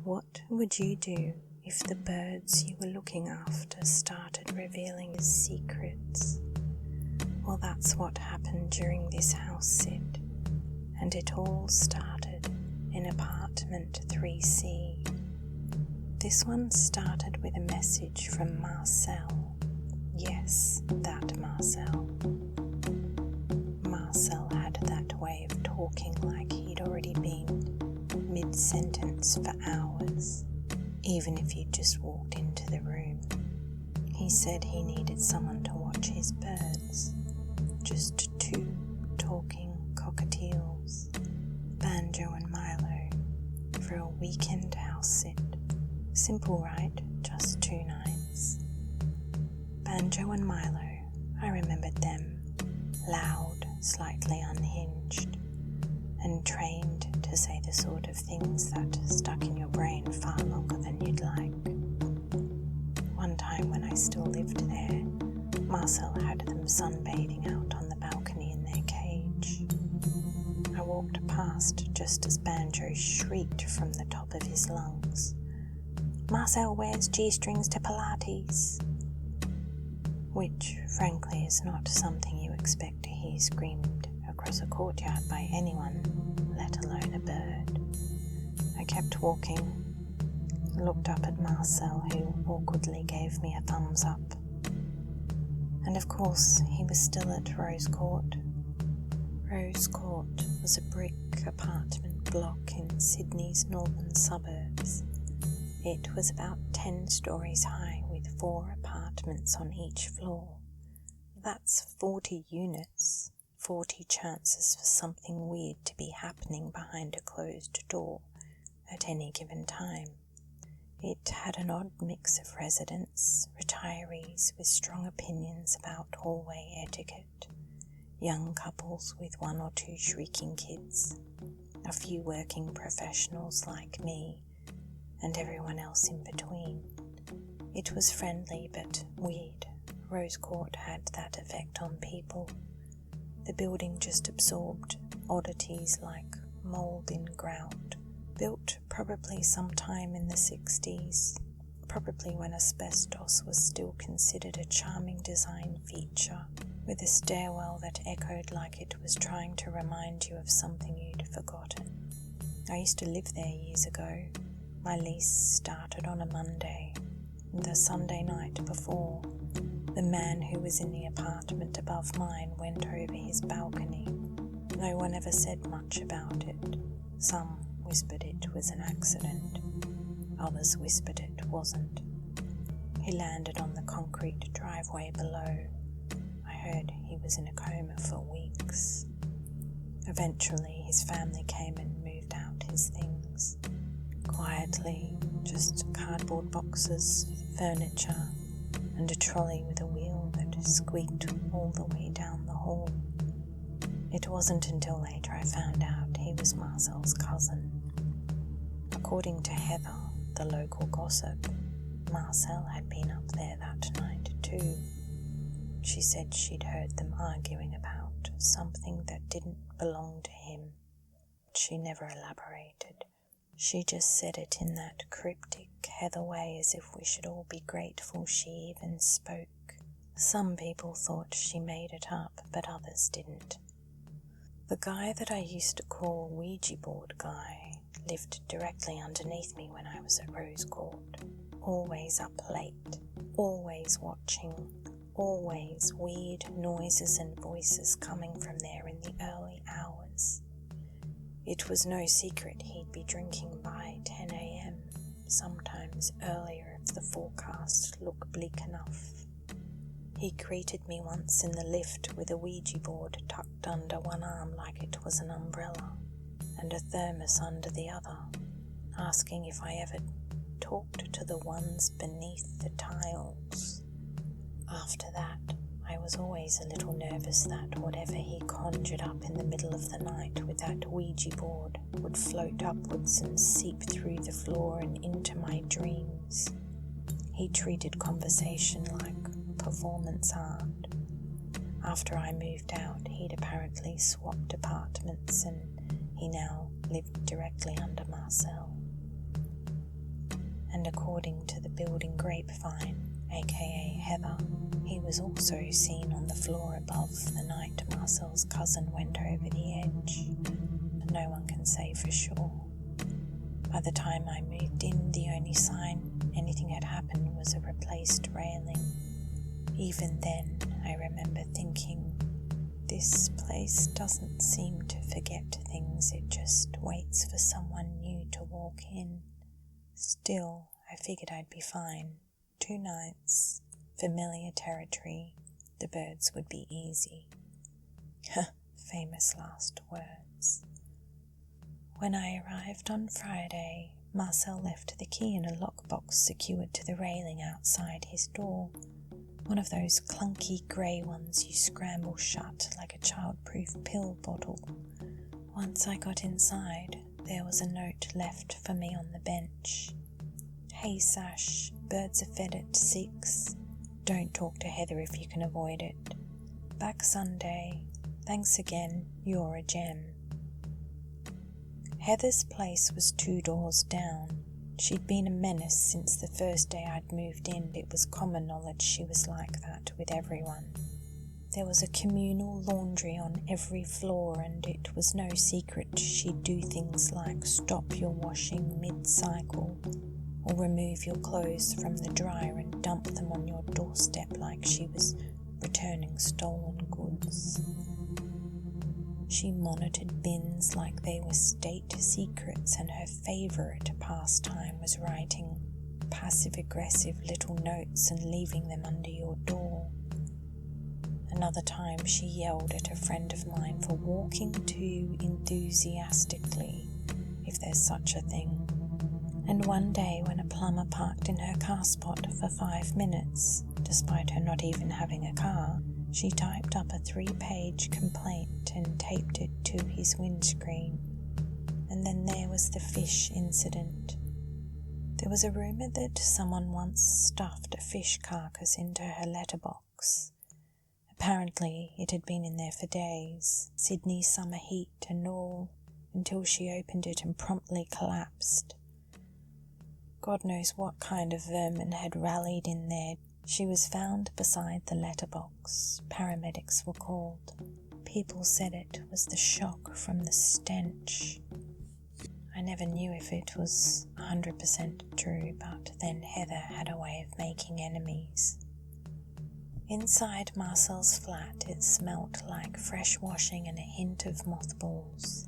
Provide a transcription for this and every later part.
What would you do if the birds you were looking after started revealing his secrets? Well, that's what happened during this house sit, and it all started in apartment 3C. This one started with a message from Marcel. Yes, that Marcel. Marcel had that way of talking like he'd already been mid-sentence for hours, even if you'd just walked into the room. He said he needed someone to watch his birds. Just two talking cockatiels, Banjo and Milo, for a weekend house sit. Simple, right? Just 2 nights. Banjo and Milo, I remembered them, loud, slightly unhinged, and trained to say the sort of things that stuck in your brain far longer than you'd like. One time when I still lived there, Marcel had them sunbathing out on the balcony in their cage. I walked past just as Banjo shrieked from the top of his lungs, "Marcel wears G-strings to Pilates," which, frankly, is not something you expect to hear screamed across a courtyard by anyone, let alone a bird. I kept walking, looked up at Marcel, who awkwardly gave me a thumbs up. And of course, he was still at Rose Court. Rose Court was a brick apartment block in Sydney's northern suburbs. It was about 10 stories high with 4 apartments on each floor. That's 40 units, 40 chances for something weird to be happening behind a closed door at any given time. It had an odd mix of residents, retirees with strong opinions about hallway etiquette, young couples with 1 or 2 shrieking kids, a few working professionals like me, and everyone else in between. It was friendly but weird. Rose Court had that effect on people. The building just absorbed oddities like mould in ground, built probably sometime in the 60s, probably when asbestos was still considered a charming design feature, with a stairwell that echoed like it was trying to remind you of something you'd forgotten. I used to live there years ago. My lease started on a Monday. The Sunday night before, the man who was in the apartment above mine went over his balcony. No one ever said much about it. Some whispered it was an accident. Others whispered it wasn't. He landed on the concrete driveway below. I heard he was in a coma for weeks. Eventually, his family came and moved out his things. Quietly, just cardboard boxes, furniture, and a trolley with a wheel that squeaked all the way down the hall. It wasn't until later I found out he was Marcel's cousin. According to Heather, the local gossip, Marcel had been up there that night too. She said she'd heard them arguing about something that didn't belong to him. She never elaborated. She just said it in that cryptic Heather way, as if we should all be grateful she even spoke. Some people thought she made it up, but others didn't. The guy that I used to call Ouija board guy lived directly underneath me when I was at Rose Court. Always up late, always watching, always weird noises and voices coming from there in the early hours. It was no secret he'd be drinking by 10 a.m, sometimes earlier if the forecast looked bleak enough. He greeted me once in the lift with a Ouija board tucked under one arm like it was an umbrella, and a thermos under the other, asking if I ever talked to the ones beneath the tiles. After that, I was always a little nervous that whatever he conjured up in the middle of the night with that Ouija board would float upwards and seep through the floor and into my dreams. He treated conversation like performance art. After I moved out, he'd apparently swapped apartments and he now lived directly under Marcel. according to the building grapevine, aka Heather. He was also seen on the floor above the night Marcel's cousin went over the edge. No one can say for sure. By the time I moved in, the only sign anything had happened was a replaced railing. Even then, I remember thinking, this place doesn't seem to forget things, it just waits for someone new to walk in. Still, I figured I'd be fine. 2 nights, familiar territory, the birds would be easy. Famous last words. When I arrived on Friday, Marcel left the key in a lockbox secured to the railing outside his door. One of those clunky grey ones you scramble shut like a child-proof pill bottle. Once I got inside, there was a note left for me on the bench. Hey Sash, birds are fed at 6. Don't talk to Heather if you can avoid it. Back Sunday. Thanks again, you're a gem. Heather's place was 2 doors down. She'd been a menace since the first day I'd moved in. It was common knowledge she was like that with everyone. There was a communal laundry on every floor, and it was no secret she'd do things like stop your washing mid-cycle or remove your clothes from the dryer and dump them on your doorstep like she was returning stolen goods. She monitored bins like they were state secrets, and her favourite pastime was writing passive-aggressive little notes and leaving them under your door. Another time she yelled at a friend of mine for walking too enthusiastically, if there's such a thing. And one day when a plumber parked in her car spot for 5 minutes, despite her not even having a car, she typed up a 3-page complaint and taped it to his windscreen. And then there was the fish incident. There was a rumour that someone once stuffed a fish carcass into her letterbox. Apparently it had been in there for days, Sydney summer heat and all, until she opened it and promptly collapsed. God knows what kind of vermin had rallied in there. She was found beside the letterbox. Paramedics were called. People said it was the shock from the stench. I never knew if it was 100% true, but then Heather had a way of making enemies. Inside Marcel's flat, it smelt like fresh washing and a hint of mothballs.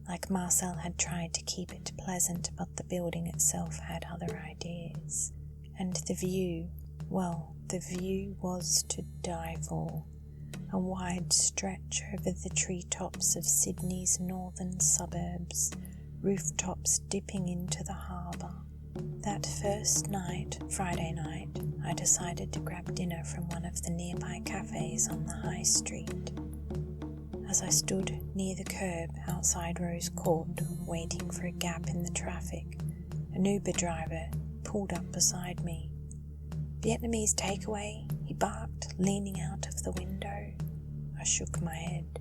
Like Marcel had tried to keep it pleasant, but the building itself had other ideas. And the view, well, the view was to die for. A wide stretch over the treetops of Sydney's northern suburbs, rooftops dipping into the harbour. That first night, Friday night, I decided to grab dinner from one of the nearby cafes on the high street. As I stood near the curb outside Rose Court, waiting for a gap in the traffic, an Uber driver pulled up beside me. "Vietnamese takeaway?" he barked, leaning out of the window. I shook my head.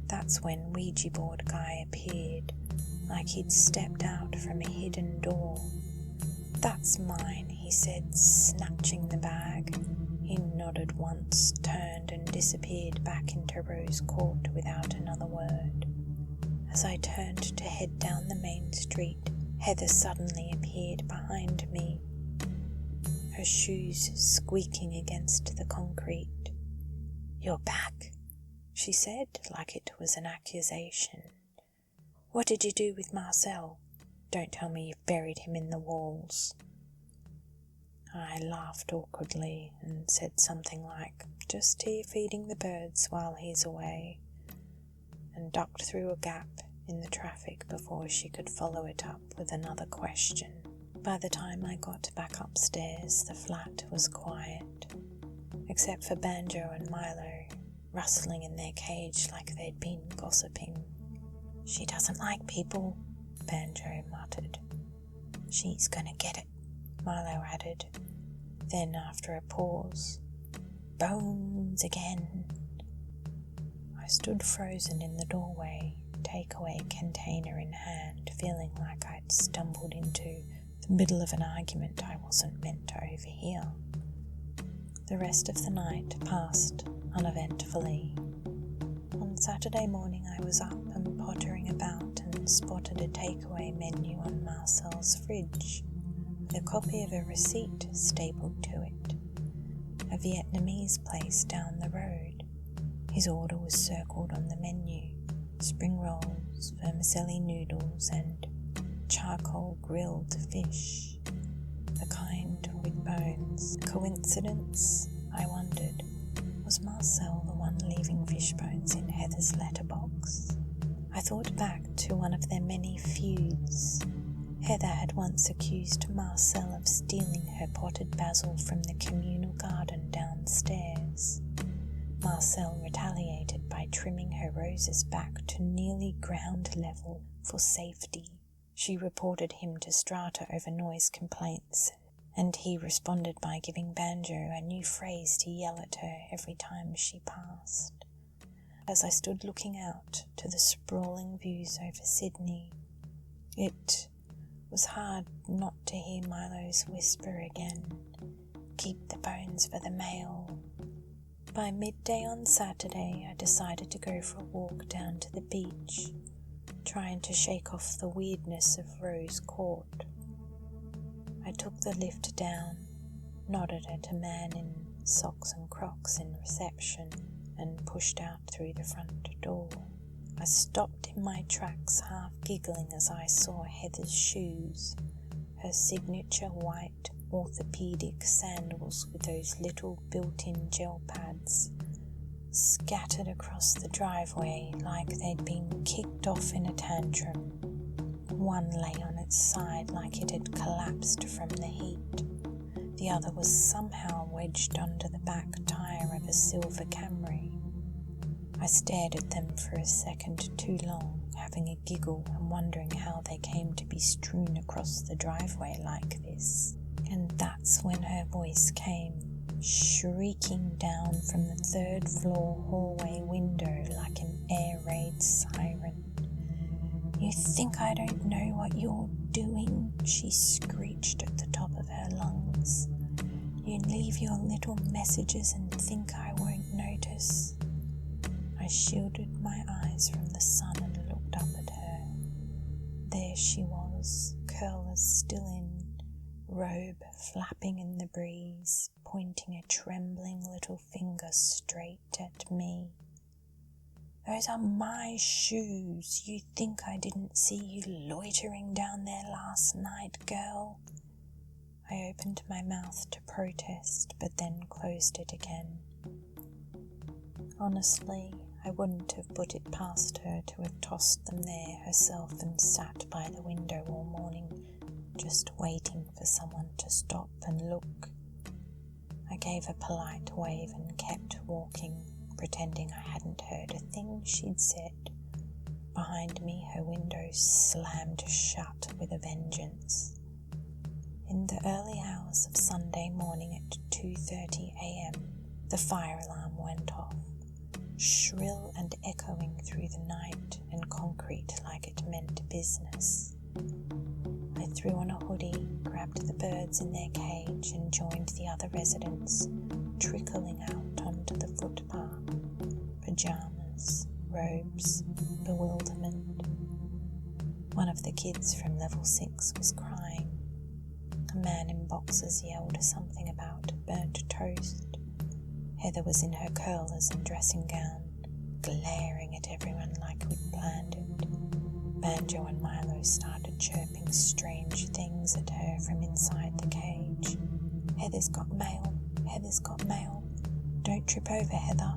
That's when Ouija board guy appeared, like he'd stepped out from a hidden door. "That's mine," he said, snatching the bag. He nodded once, turned and disappeared back into Rose Court without another word. As I turned to head down the main street, Heather suddenly appeared behind me, her shoes squeaking against the concrete. "You're back," she said, like it was an accusation. "What did you do with Marcel? Don't tell me you've buried him in the walls." I laughed awkwardly and said something like, "Just here feeding the birds while he's away," and ducked through a gap in the traffic before she could follow it up with another question. By the time I got back upstairs, the flat was quiet, except for Banjo and Milo, rustling in their cage like they'd been gossiping. "She doesn't like people," Banjo muttered. "She's gonna get it," Milo added. Then, after a pause, "Bones again." I stood frozen in the doorway, takeaway container in hand, feeling like I'd stumbled into the the middle of an argument I wasn't meant to overhear. The rest of the night passed uneventfully. On Saturday morning I was up and pottering about and spotted a takeaway menu on Marcel's fridge with a copy of a receipt stapled to it. A Vietnamese place down the road. His order was circled on the menu: spring rolls, vermicelli noodles and charcoal grilled fish, the kind with bones. Coincidence? I wondered. Was Marcel the one leaving fish bones in Heather's letterbox? I thought back to one of their many feuds. Heather had once accused Marcel of stealing her potted basil from the communal garden downstairs. Marcel retaliated by trimming her roses back to nearly ground level for safety. She reported him to Strata over noise complaints, and he responded by giving Banjo a new phrase to yell at her every time she passed. As I stood looking out to the sprawling views over Sydney, it was hard not to hear Milo's whisper again, "Keep the bones for the mail." By midday on Saturday, I decided to go for a walk down to the beach, trying to shake off the weirdness of Rose Court. I took the lift down, nodded at a man in socks and Crocs in reception, and pushed out through the front door. I stopped in my tracks, half giggling as I saw Heather's shoes, her signature white orthopedic sandals with those little built-in gel pads, scattered across the driveway like they'd been kicked off in a tantrum. One lay on its side like it had collapsed from the heat. The other was somehow wedged under the back tire of a silver Camry. I stared at them for a second too long, having a giggle and wondering how they came to be strewn across the driveway like this. And that's when her voice came, shrieking down from the third-floor hallway window like an air raid siren. "You think I don't know what you're doing?" she screeched at the top of her lungs. "You leave your little messages and think I won't notice." I shielded my eyes from the sun and looked up at her. There she was, curlers still in, robe flapping in the breeze, pointing a trembling little finger straight at me. "Those are my shoes. You think I didn't see you loitering down there last night, girl?" I opened my mouth to protest, but then closed it again. Honestly, I wouldn't have put it past her to have tossed them there herself and sat by the window all morning, just waiting for someone to stop and look. I gave a polite wave and kept walking, pretending I hadn't heard a thing she'd said. Behind me, her window slammed shut with a vengeance. In the early hours of Sunday morning at 2:30 a.m, the fire alarm went off, shrill and echoing through the night and concrete like it meant business. I threw on a hoodie, grabbed the birds in their cage and joined the other residents, trickling out onto the footpath. Pyjamas, robes, bewilderment. One of the kids from level 6 was crying. A man in boxers yelled something about burnt toast. Heather was in her curlers and dressing gown, glaring at everyone like we'd planned it. Banjo and Milo started chirping strange things at her from inside the cage. "Heather's got mail, Heather's got mail. Don't trip over, Heather."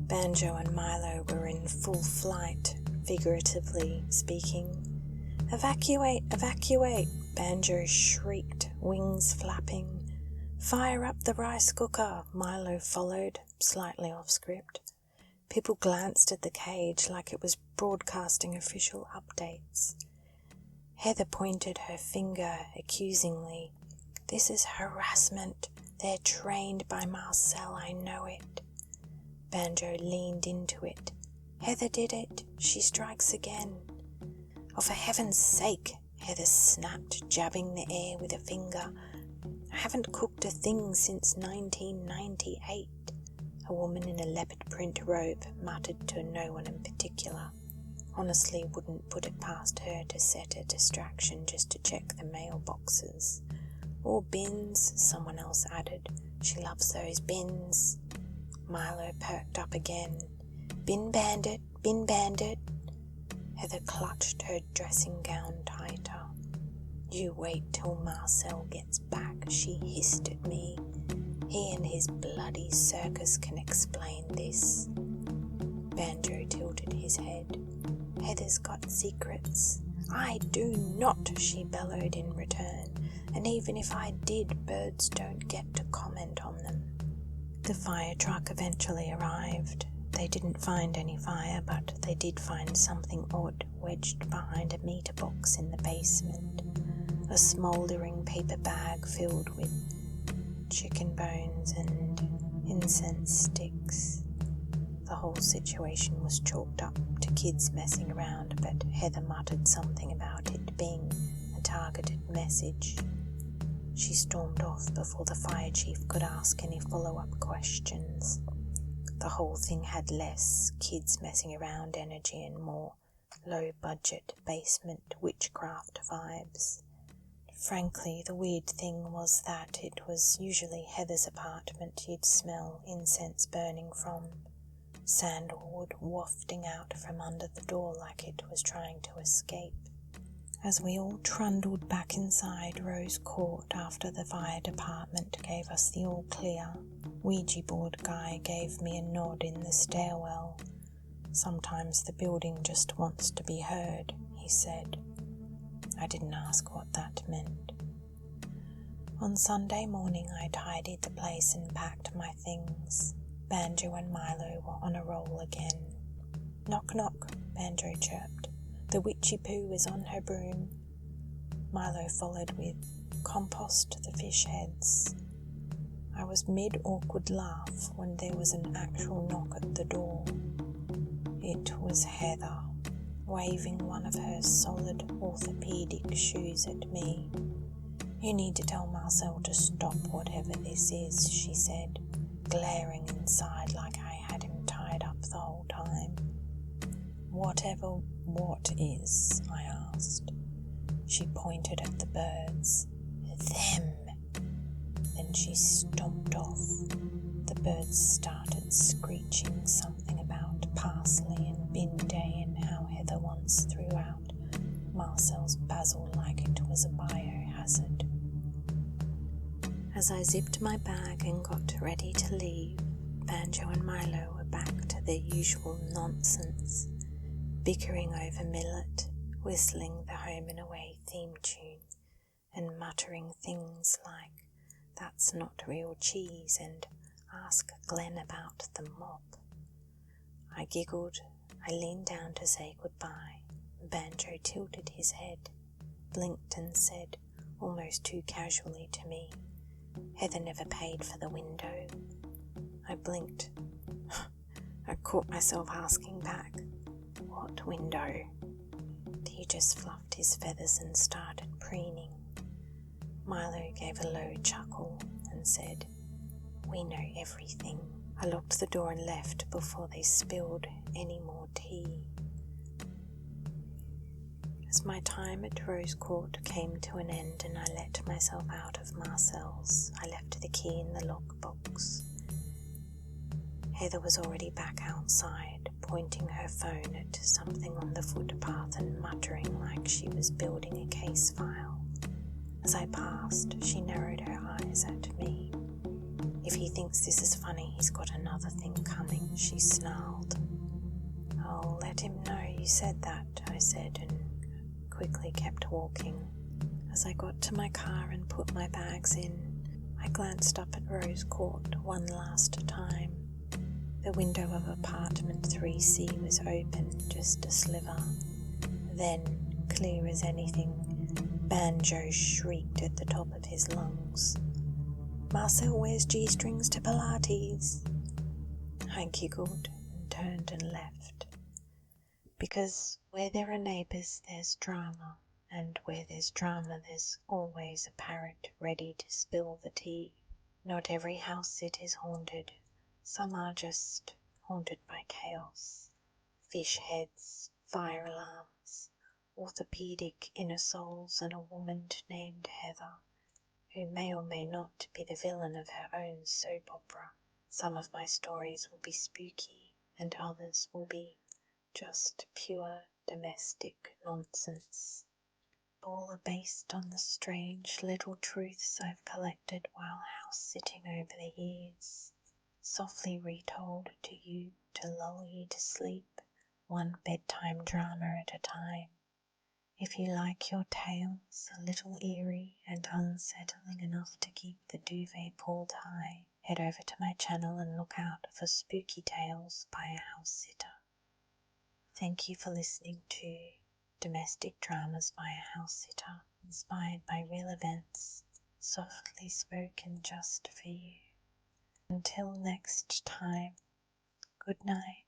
Banjo and Milo were in full flight, figuratively speaking. "Evacuate, evacuate," Banjo shrieked, wings flapping. "Fire up the rice cooker," Milo followed, slightly off script. People glanced at the cage like it was broadcasting official updates. Heather pointed her finger accusingly. "This is harassment. They're trained by Marcel, I know it." Banjo leaned into it. "Heather did it. She strikes again." "Oh, for heaven's sake," Heather snapped, jabbing the air with a finger. I haven't cooked a thing since 1998. A woman in a leopard print robe muttered to no one in particular. Honestly, wouldn't put it past her to set a distraction just to check the mailboxes. Or bins, someone else added. She loves those bins. Milo perked up again. Bin bandit, bin bandit. Heather clutched her dressing gown tighter. You wait till Marcel gets back, she hissed at me. He and his bloody circus can explain this. Banjo tilted his head. Heather's got secrets. I do not, she bellowed in return. And even if I did, birds don't get to comment on them. The fire truck eventually arrived. They didn't find any fire, but they did find something odd wedged behind a meter box in the basement. A smouldering paper bag filled with chicken bones and incense sticks. The whole situation was chalked up to kids messing around, but Heather muttered something about it being a targeted message. She stormed off before the fire chief could ask any follow-up questions. The whole thing had less kids messing around energy and more low-budget basement witchcraft vibes. Frankly, the weird thing was that it was usually Heather's apartment you'd smell incense burning from, sandalwood wafting out from under the door like it was trying to escape. As we all trundled back inside Rose Court after the fire department gave us the all clear, Ouija board guy gave me a nod in the stairwell. Sometimes the building just wants to be heard, he said. I didn't ask what that meant. On Sunday morning I tidied the place and packed my things. Banjo and Milo were on a roll again. Knock knock, Banjo chirped. The witchy poo is on her broom. Milo followed with, compost the fish heads. I was mid-awkward laugh when there was an actual knock at the door. It was Heather, waving one of her solid orthopedic shoes at me. You need to tell Marcel to stop whatever this is, she said, glaring inside like I had him tied up the whole time. Whatever what is? I asked. She pointed at the birds. Them. Then she stomped off. The birds started screeching something about parsley and bin day and how Heather once threw out Marcel's basil like it was a biohazard. As I zipped my bag and got ready to leave, Banjo and Milo were back to their usual nonsense, bickering over millet, whistling the Home and Away theme tune, and muttering things like, that's not real cheese, and ask Glenn about the mop. I giggled. I leaned down to say goodbye. Banjo tilted his head, blinked and said, almost too casually to me, Heather never paid for the window. I blinked. I caught myself asking back, what window? He just fluffed his feathers and started preening. Milo gave a low chuckle and said, we know everything. I locked the door and left before they spilled any more tea. As my time at Rose Court came to an end and I let myself out of Marcel's, I left the key in the lockbox. Heather was already back outside, pointing her phone at something on the footpath and muttering like she was building a case file. As I passed, she narrowed her eyes at me. If he thinks this is funny, he's got another thing coming, she snarled. I'll let him know you said that, I said, and quickly kept walking. As I got to my car and put my bags in, I glanced up at Rose Court one last time. The window of apartment 3C was open, just a sliver. Then, clear as anything, Banjo shrieked at the top of his lungs. Marcel wears G-strings to Pilates. I giggled and turned and left. Because where there are neighbours, there's drama. And where there's drama, there's always a parrot ready to spill the tea. Not every house it is haunted. Some are just haunted by chaos. Fish heads, fire alarms, orthopedic inner souls, and a woman named Heather, who may or may not be the villain of her own soap opera. Some of my stories will be spooky, and others will be just pure domestic nonsense. All are based on the strange little truths I've collected while house sitting over the years, softly retold to you to lull you to sleep, one bedtime drama at a time. If you like your tales a little eerie and unsettling enough to keep the duvet pulled high, head over to my channel and look out for spooky tales by a house sitter. Thank you for listening to Domestic Dramas by a House Sitter, inspired by real events, softly spoken just for you. Until next time, good night.